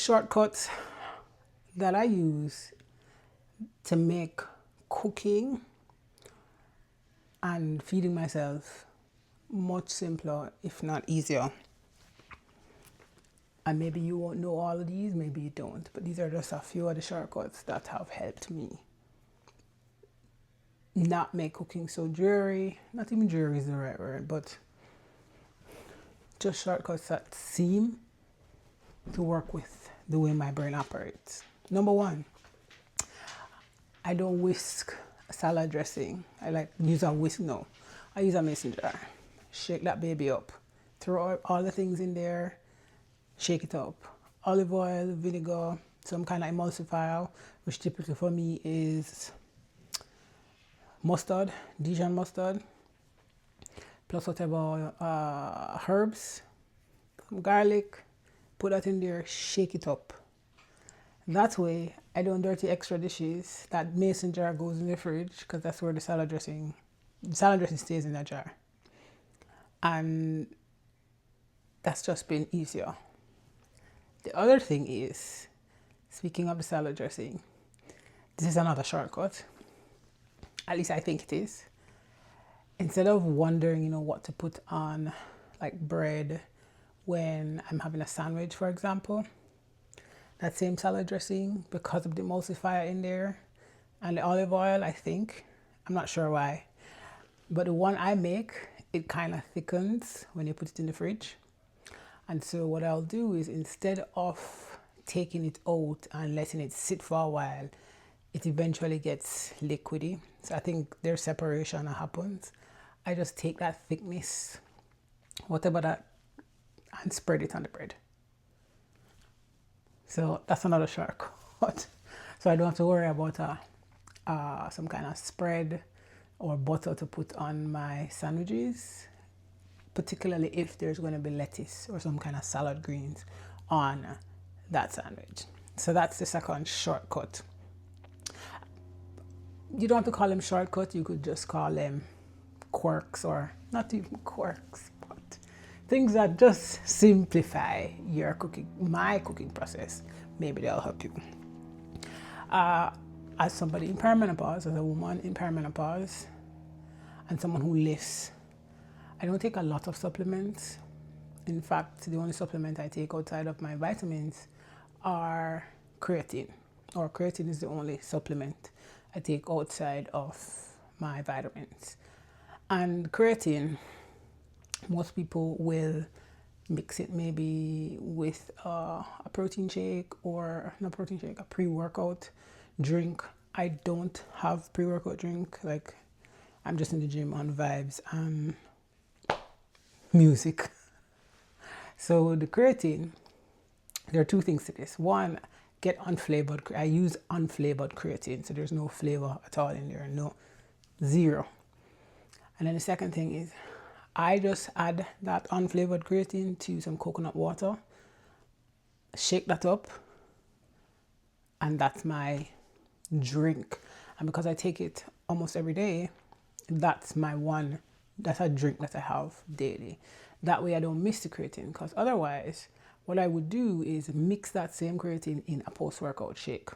shortcuts that I use to make cooking and feeding myself much simpler, if not easier. And maybe you won't know all of these, maybe you don't, but these are just a few of the shortcuts that have helped me not make cooking so dreary. Not even dreary is the right word, but just shortcuts that seem to work with the way my brain operates. Number one, I don't whisk salad dressing. I like use a whisk. No, I use a mason jar. Shake that baby up. Throw all the things in there. Shake it up. Olive oil, vinegar, some kind of emulsifier, which typically for me is mustard, Dijon mustard, plus whatever herbs, some garlic. Put that in there, shake it up. That way, I don't dirty extra dishes. That mason jar goes in the fridge because that's where the salad dressing stays in that jar. And that's just been easier. The other thing is, speaking of the salad dressing, this is another shortcut. At least I think it is. Instead of wondering, what to put on like bread when I'm having a sandwich, for example, that same salad dressing, because of the emulsifier in there and the olive oil, I think, I'm not sure why, but the one I make, it kind of thickens when you put it in the fridge. And so what I'll do is, instead of taking it out and letting it sit for a while, it eventually gets liquidy. So I think there's separation that happens. I just take that thickness, whatever that, and spread it on the bread. So that's another shortcut. So I don't have to worry about some kind of spread or butter to put on my sandwiches, particularly if there's going to be lettuce or some kind of salad greens on that sandwich. So that's the second shortcut. You don't have to call them shortcut, you could just call them quirks, or not even quirks, but things that just simplify my cooking process. Maybe they'll help you. As somebody in perimenopause, as a woman in perimenopause, and someone who lifts, I don't take a lot of supplements. In fact, the only supplement I take outside of my vitamins are creatine, or creatine is the only supplement I take outside of my vitamins. And creatine, most people will mix it maybe with a protein shake, or not protein shake, a pre-workout drink. I don't have pre-workout drink. Like, I'm just in the gym on vibes and music. So the creatine, there are two things to this. One, get unflavored. I use unflavored creatine, so there's no flavor at all in there, zero. And then the second thing is, I just add that unflavored creatine to some coconut water, shake that up, and that's my drink. And because I take it almost every day, that's a drink that I have daily. That way I don't miss the creatine, because otherwise what I would do is mix that same creatine in a post-workout shake.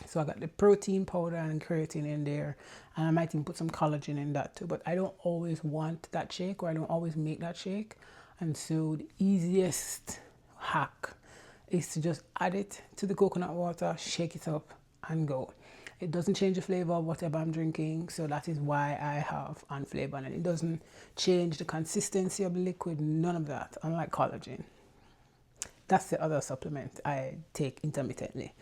So I got the protein powder and creatine in there, and I might even put some collagen in that too, but I don't always want that shake, or I don't always make that shake. And so the easiest hack is to just add it to the coconut water, shake it up, and go. It doesn't change the flavor of whatever I'm drinking, so that is why I have unflavored, and it doesn't change the consistency of the liquid, none of that, unlike collagen. That's the other supplement I take intermittently.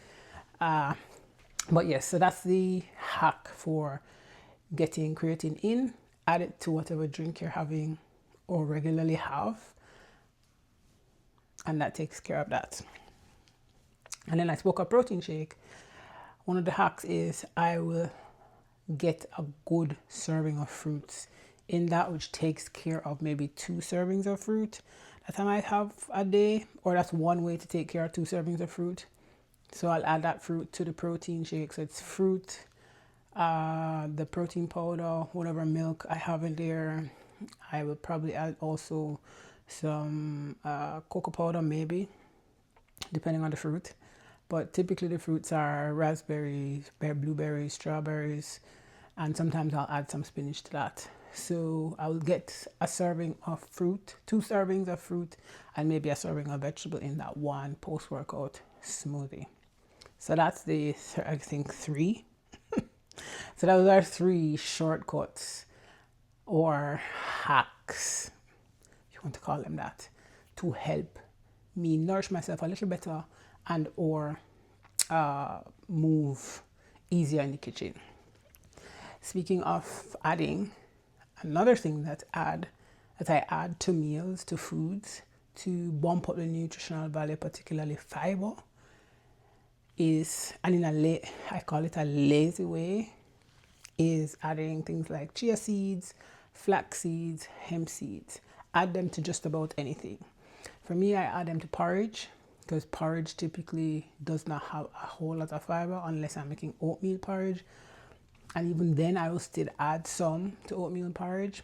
But yes, so that's the hack for getting creatine in. Add it to whatever drink you're having or regularly have, and that takes care of that. And then I spoke of protein shake. One of the hacks is I will get a good serving of fruits in that, which takes care of maybe 2 servings of fruit that I might have a day, or that's one way to take care of 2 servings of fruit. So I'll add that fruit to the protein shake. So it's fruit, the protein powder, whatever milk I have in there. I will probably add also some cocoa powder, maybe, depending on the fruit. But typically the fruits are raspberries, blueberries, strawberries, and sometimes I'll add some spinach to that. So I will get a serving of fruit, 2 servings of fruit, and maybe a serving of vegetable in that one post-workout smoothie. So that's the, I think, 3. So those are 3 shortcuts or hacks, if you want to call them that, to help me nourish myself a little better and or move easier in the kitchen. Speaking of adding, another thing that I add to meals, to foods, to bump up the nutritional value, particularly fiber, is, and I call it a lazy way, is adding things like chia seeds, flax seeds, hemp seeds. Add them to just about anything. For me, I add them to porridge because porridge typically does not have a whole lot of fiber unless I'm making oatmeal porridge. And even then, I will still add some to oatmeal porridge.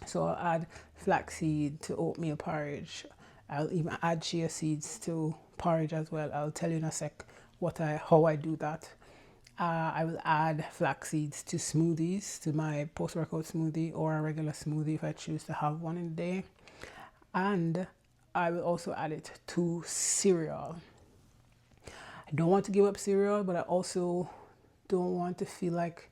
So I'll add flaxseed to oatmeal porridge. I'll even add chia seeds to porridge as well. I'll tell you in a sec how I do that. I will add flax seeds to smoothies, to my post-workout smoothie or a regular smoothie if I choose to have one in the day. And I will also add it to cereal. I don't want to give up cereal, but I also don't want to feel like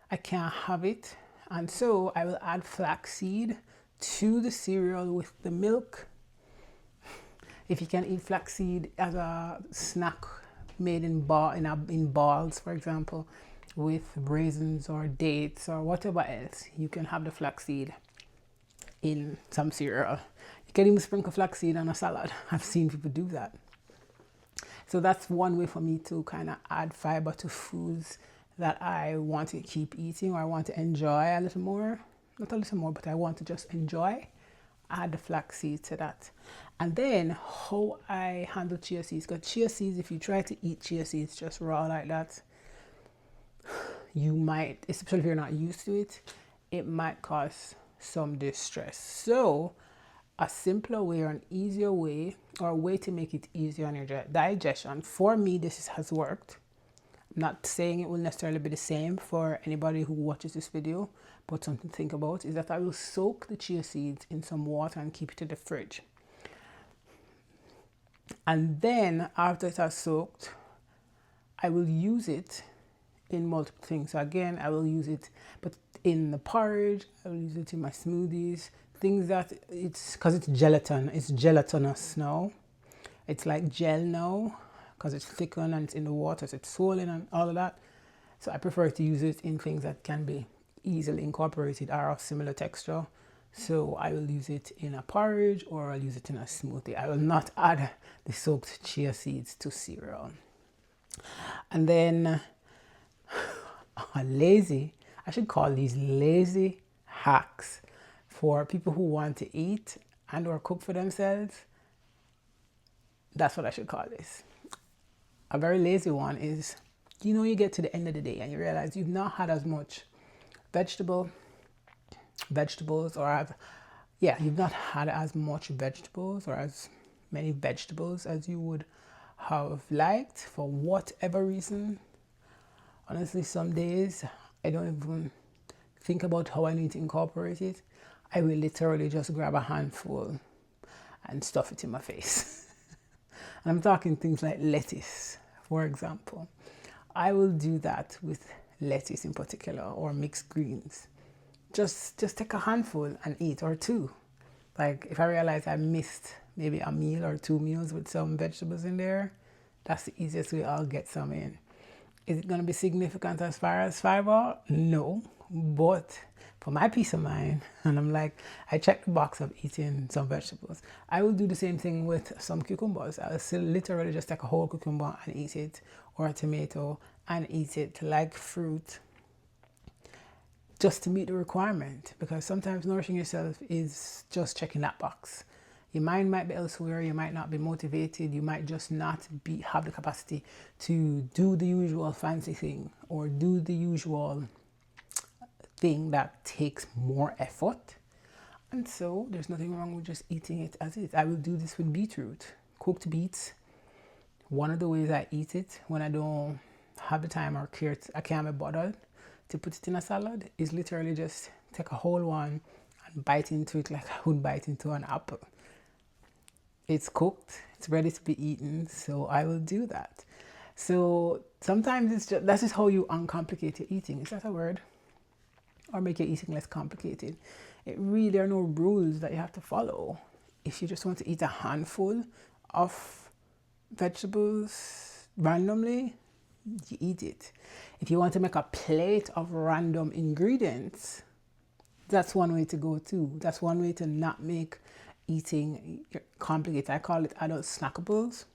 I can't have it. And so I will add flaxseed to the cereal with the milk. If you can eat flaxseed as a snack made in balls, for example, with raisins or dates or whatever else, you can have the flaxseed in some cereal. You can even sprinkle flaxseed on a salad. I've seen people do that. So that's one way for me to kind of add fiber to foods that I want to keep eating or I want to enjoy a little more. Not a little more, but I want to just enjoy. Add the flaxseed to that. And then how I handle chia seeds. Because chia seeds, if you try to eat chia seeds just raw like that, you might, especially if you're not used to it, it might cause some distress. So a simpler way or an easier way or a way to make it easier on your digestion, for me this has worked. I'm not saying it will necessarily be the same for anybody who watches this video, but something to think about is that I will soak the chia seeds in some water and keep it in the fridge. And then after it has soaked, I will use it in multiple things. So again, I will use it, but in the porridge, I will use it in my smoothies, things that because it's gelatin, it's gelatinous now. It's like gel now because it's thickened and it's in the water, so it's swollen and all of that. So I prefer to use it in things that can be easily incorporated or of similar texture. So I will use it in a porridge or I'll use it in a smoothie. I will not add the soaked chia seeds to cereal. And then I should call these lazy hacks for people who want to eat and or cook for themselves. That's what I should call this. A very lazy one is, you get to the end of the day and you realize you've not had as much vegetables or you've not had as much vegetables or as many vegetables as you would have liked for whatever reason. Honestly, some days I don't even think about how I need to incorporate it. I will literally just grab a handful and stuff it in my face. And I'm talking things like lettuce, for example. I will do that with lettuce in particular or mixed greens. Just take a handful and eat, or 2. Like if I realize I missed maybe a meal or 2 meals with some vegetables in there, that's the easiest way I'll get some in. Is it going to be significant as far as fiber? No, but for my peace of mind, and I check the box of eating some vegetables. I will do the same thing with some cucumbers. I'll still literally just take a whole cucumber and eat it, or a tomato and eat it like fruit, just to meet the requirement. Because sometimes nourishing yourself is just checking that box. Your mind might be elsewhere, you might not be motivated, you might just not have the capacity to do the usual fancy thing or do the usual thing that takes more effort. And so there's nothing wrong with just eating it as is. I will do this with beetroot, cooked beets. One of the ways I eat it when I don't have the time or care, I can't be bothered to put it in a salad, is literally just take a whole one and bite into it like I would bite into an apple. It's cooked, it's ready to be eaten, so I will do that. So sometimes it's just, that's just how you uncomplicate your eating. Is that a word? Or make your eating less complicated. It really, there are no rules that you have to follow. If you just want to eat a handful of vegetables randomly, you eat it. If you want to make a plate of random ingredients, that's one way to go too. That's one way to not make eating complicated. I call it adult snackables,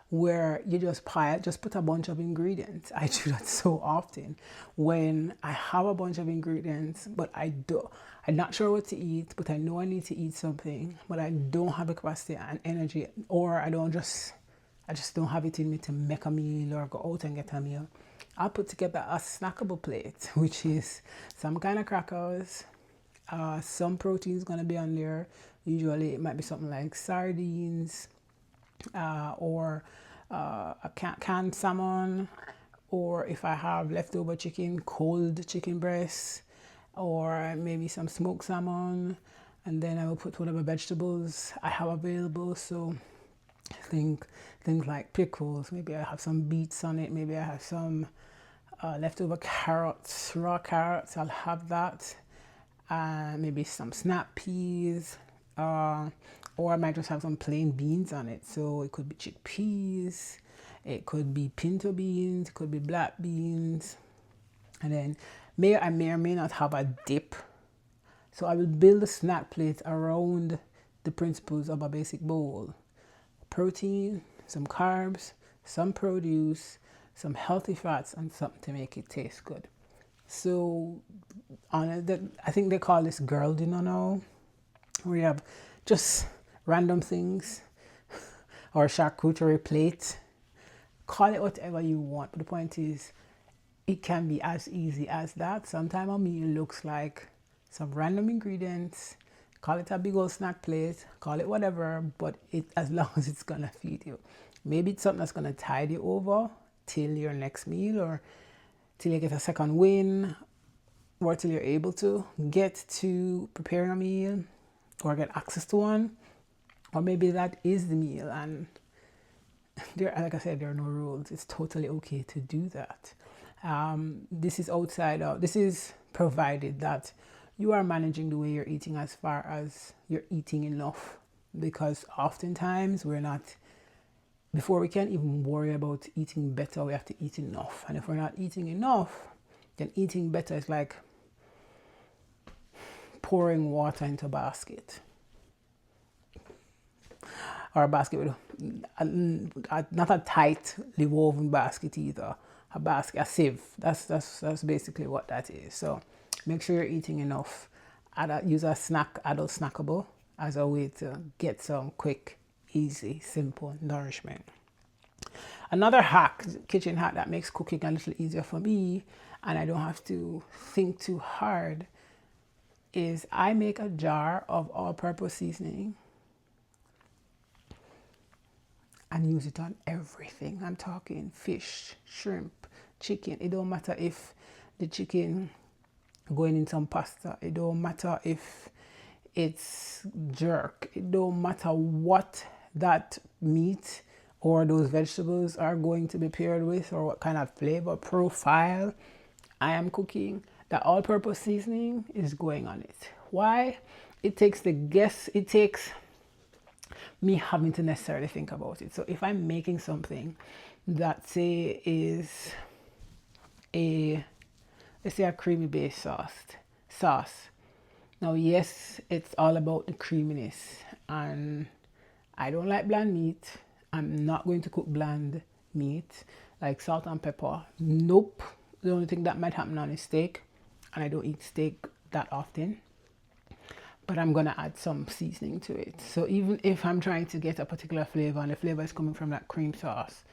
where you just put a bunch of ingredients. I do that so often when I have a bunch of ingredients, but I'm not sure what to eat, but I know I need to eat something, but I don't have the capacity and energy, or I just don't have it in me to make a meal or go out and get a meal. I'll put together a snackable plate, which is some kind of crackers, some protein is going to be on there. Usually it might be something like sardines, or a canned salmon, or if I have leftover chicken, cold chicken breasts, or maybe some smoked salmon, and then I will put whatever vegetables I have available. So things like pickles, maybe I have some beets on it, maybe I have some leftover carrots, raw carrots, I'll have that, maybe some snap peas, or I might just have some plain beans on it. So it could be chickpeas, it could be pinto beans, it could be black beans. And then I may or may not have a dip. So I will build a snack plate around the principles of a basic bowl. Protein, some carbs, some produce, some healthy fats, and something to make it taste good. So I think they call this girl dinner now, where you have just random things, or charcuterie plate. Call it whatever you want, but the point is it can be as easy as that. Sometimes a meal looks like some random ingredients. Call it a big old snack plate, call it whatever, but as long as it's gonna feed you. Maybe it's something that's gonna tide you over till your next meal, or till you get a second win, or till you're able to get to preparing a meal or get access to one. Or maybe that is the meal, and like I said, there are no rules. It's totally okay to do that. This is provided that you are managing the way you're eating, as far as you're eating enough, because oftentimes before we can even worry about eating better, we have to eat enough. And if we're not eating enough, then eating better is like pouring water into a basket. Or a basket with not a tightly woven basket either. A sieve. That's basically what that is. So make sure you're eating enough. Use a adult snackable as a way to get some quick, easy, simple nourishment. Another kitchen hack that makes cooking a little easier for me, and I don't have to think too hard, is I make a jar of all-purpose seasoning and use it on everything. I'm talking fish, shrimp, chicken. It don't matter if the chicken going in some pasta. It don't matter if it's jerk. It don't matter what that meat or those vegetables are going to be paired with, or what kind of flavor profile I am cooking. That all-purpose seasoning is going on it. Why? It takes me having to necessarily think about it. So if I'm making something that is let's say a creamy based sauce. Now, yes, it's all about the creaminess, and I don't like bland meat. I'm not going to cook bland meat like salt and pepper. Nope. The only thing that might happen on is steak, and I don't eat steak that often. But I'm going to add some seasoning to it. So even if I'm trying to get a particular flavor, and the flavor is coming from that cream sauce,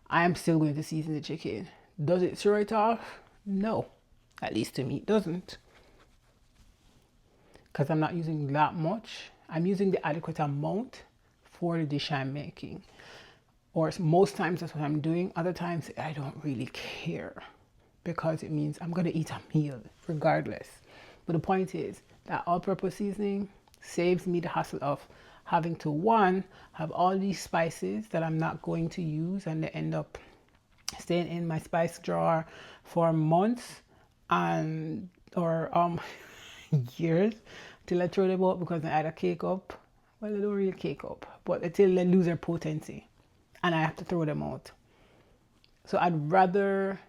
I am still going to season the chicken. Does it throw it off? No. At least to me it doesn't. Because I'm not using that much. I'm using the adequate amount for the dish I'm making. or most times that's what I'm doing. Other times I don't really care because it means I'm going to eat a meal regardless. But the point is that all-purpose seasoning saves me the hassle of having to, one, have all these spices that I'm not going to use and they end up staying in my spice drawer for months and or years till I throw them out because they either cake up. Well, they don't really cake up, but until they lose their potency and I have to throw them out. So I'd rather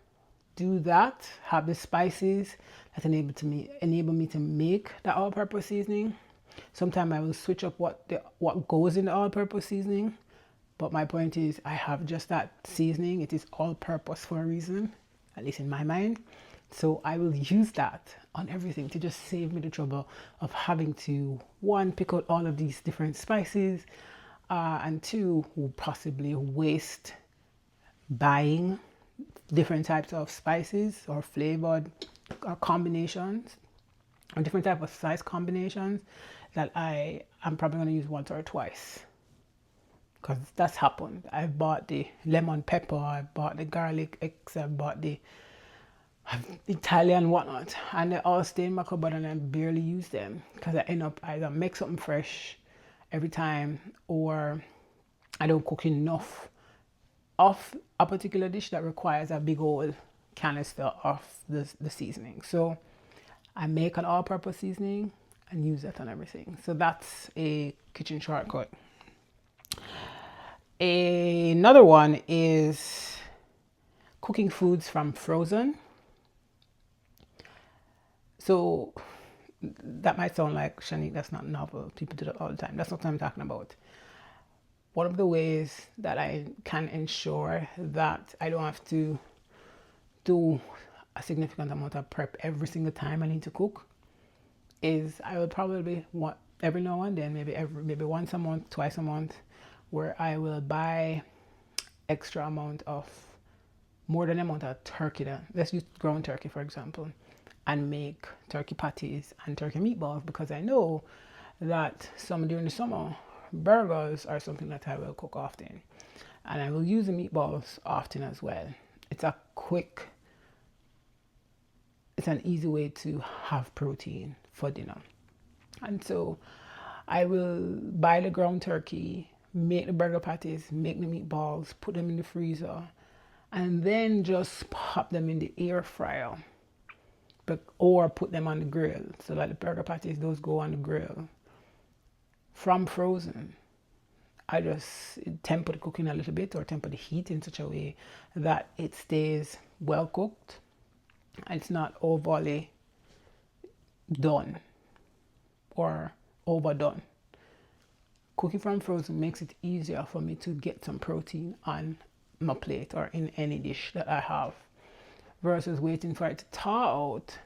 do that, have the spices that enable me to make the all-purpose seasoning. Sometimes I will switch up what goes in the all-purpose seasoning, but my point is I have just that seasoning. It is all-purpose for a reason, at least in my mind. So I will use that on everything to just save me the trouble of having to, one, pick out all of these different spices, and two, possibly waste buying different types of spices or flavored combinations or different type of size combinations that I'm probably going to use once or twice, because that's happened. I bought the lemon pepper, I bought the garlic X, I bought the Italian whatnot, and they all stay in my cupboard and I barely use them because I end up either make something fresh every time or I don't cook enough of a particular dish that requires a big old canister of the seasoning. So I make an all-purpose seasoning and use that on everything. So that's a kitchen shortcut. Another one is cooking foods from frozen. So that might sound like, Shanique, that's not novel. People do that all the time. That's not what I'm talking about. One of the ways that I can ensure that I don't have to do a significant amount of prep every single time I need to cook is I will probably want every now and then, maybe once a month, twice a month, where I will buy extra amount of more than amount of turkey. Let's use ground turkey for example, and make turkey patties and turkey meatballs, because I know that during the summer burgers are something that I will cook often, and I will use the meatballs often as well. It's an easy way to have protein for dinner. And so I will buy the ground turkey, make the burger patties, make the meatballs, put them in the freezer, and then just pop them in the air fryer or put them on the grill. So like the burger patties, those go on the grill from frozen. I just temper the cooking a little bit or temper the heat in such a way that it stays well cooked. It's not overly done or overdone. Cooking from frozen makes it easier for me to get some protein on my plate or in any dish that I have, versus waiting for it to thaw out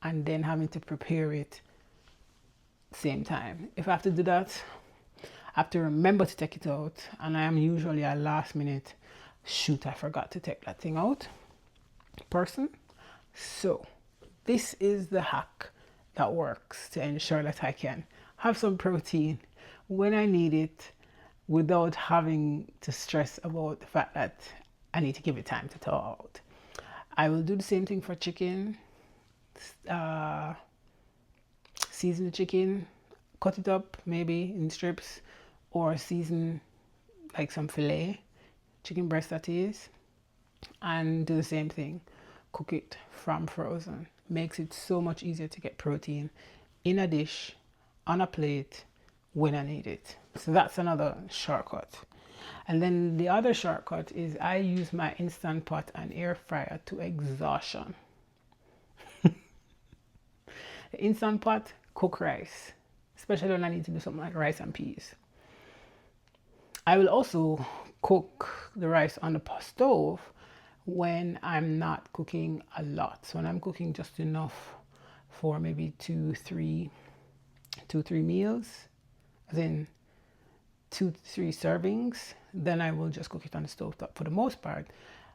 and then having to prepare it same time. If I have to do that, I have to remember to take it out, and I am usually a last minute, shoot, I forgot to take that thing out person. So this is the hack that works to ensure that I can have some protein when I need it without having to stress about the fact that I need to give it time to thaw out. I will do the same thing for chicken. Season the chicken, cut it up maybe in strips, or season like some filet, chicken breast that is, and do the same thing. Cook it from frozen. Makes it so much easier to get protein in a dish, on a plate, when I need it. So that's another shortcut. And then the other shortcut is I use my Instant Pot and air fryer to exhaustion. The Instant Pot, cook rice, especially when I need to do something like rice and peas. I will also cook the rice on the stove when I'm not cooking a lot. So when I'm cooking just enough for maybe two, three meals, as in 2-3 servings, then I will just cook it on the stove top. For the most part,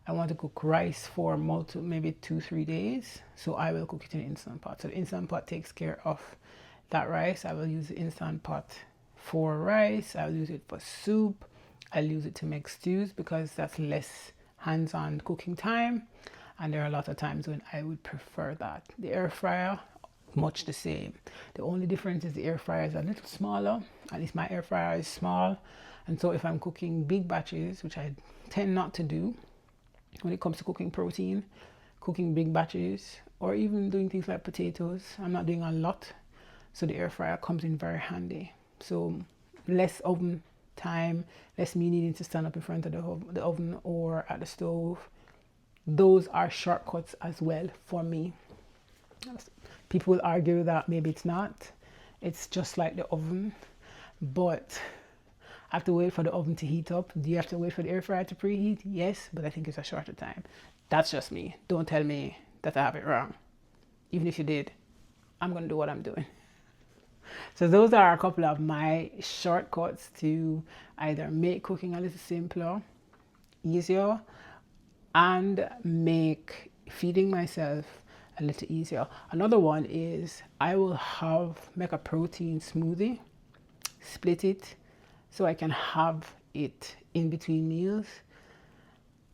I want to cook rice for maybe 2-3 days, so I will cook it in the Instant Pot. So the Instant Pot takes care of that rice. I will use the Instant Pot for rice. I will use it for soup. I'll use it to make stews because that's less hands-on cooking time, and there are a lot of times when I would prefer that. The air fryer, much the same. The only difference is the air fryer is a little smaller. At least my air fryer is small, and so if I'm cooking big batches, which I tend not to do when it comes to cooking protein, cooking big batches, or even doing things like potatoes, I'm not doing a lot, so the air fryer comes in very handy. So less oven time, less me needing to stand up in front of the oven or at the stove. Those are shortcuts as well for me. People will argue that maybe it's not. It's just like the oven, but I have to wait for the oven to heat up. Do you have to wait for the air fryer to preheat? Yes, but I think it's a shorter time. That's just me. Don't tell me that I have it wrong. Even if you did, I'm going to do what I'm doing. So those are a couple of my shortcuts to either make cooking a little simpler, easier, and make feeding myself a little easier. Another one is I will make a protein smoothie, split it so I can have it in between meals,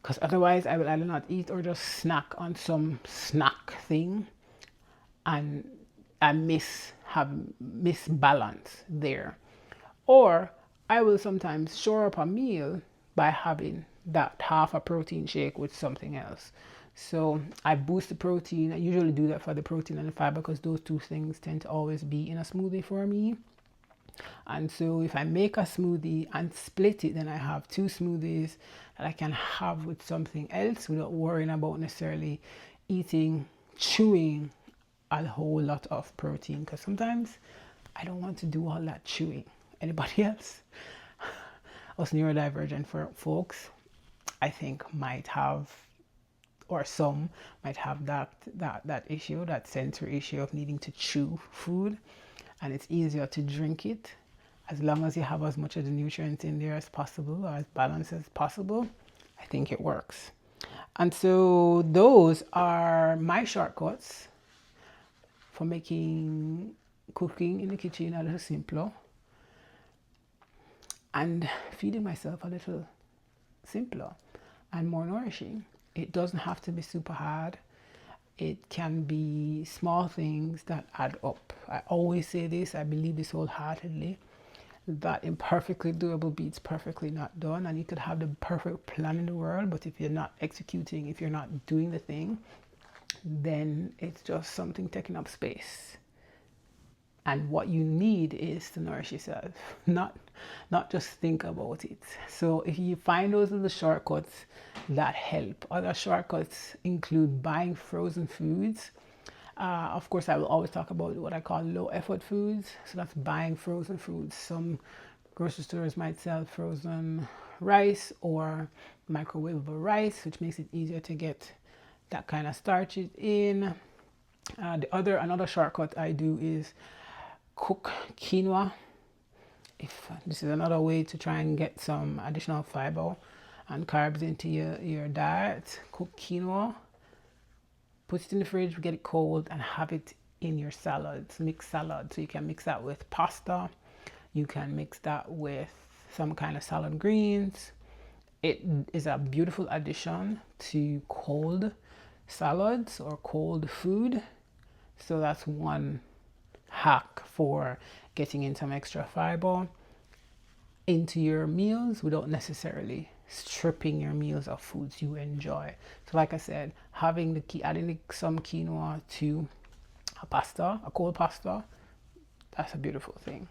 because otherwise I will either not eat or just snack on some snack thing, and I miss balance there. Or I will sometimes shore up a meal by having that half a protein shake with something else. So I boost the protein. I usually do that for the protein and the fiber because those two things tend to always be in a smoothie for me. And so if I make a smoothie and split it, then I have two smoothies that I can have with something else without worrying about necessarily chewing a whole lot of protein, because sometimes I don't want to do all that chewing. Anybody else? Us neurodivergent folks, I think might have, or some might have that issue, that sensory issue of needing to chew food, and it's easier to drink it as long as you have as much of the nutrients in there as possible, or as balanced as possible. I think it works. And so those are my shortcuts for making cooking in the kitchen a little simpler and feeding myself a little simpler and more nourishing. It doesn't have to be super hard. It can be small things that add up. I always say this, I believe this wholeheartedly, that imperfectly doable beats perfectly not done. And you could have the perfect plan in the world, but if you're not executing, if you're not doing the thing, then it's just something taking up space. And what you need is to nourish yourself, not just think about it. So if you find those little shortcuts that help. Other shortcuts include buying frozen foods. Of course, I will always talk about what I call low effort foods. So that's buying frozen foods. Some grocery stores might sell frozen rice or microwavable rice, which makes it easier to get that kind of starch in. Another shortcut I do is cook quinoa. If this is another way to try and get some additional fiber and carbs into your diet, cook quinoa, put it in the fridge, get it cold, and have it in your salads, mixed salad. So you can mix that with pasta, you can mix that with some kind of salad greens. It is a beautiful addition to cold salads or cold food. So that's one hack for getting in some extra fiber into your meals without necessarily stripping your meals of foods you enjoy. So like I said, adding some quinoa to a cold pasta, that's a beautiful thing.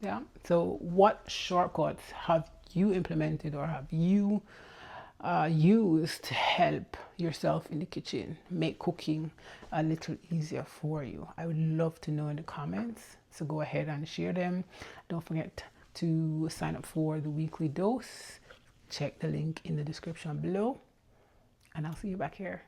Yeah. So what shortcuts have you implemented or have you used to help yourself in the kitchen, make cooking a little easier for you? I would love to know in the comments. So go ahead and share them. Don't forget to sign up for the weekly dose. Check the link in the description below, and I'll see you back here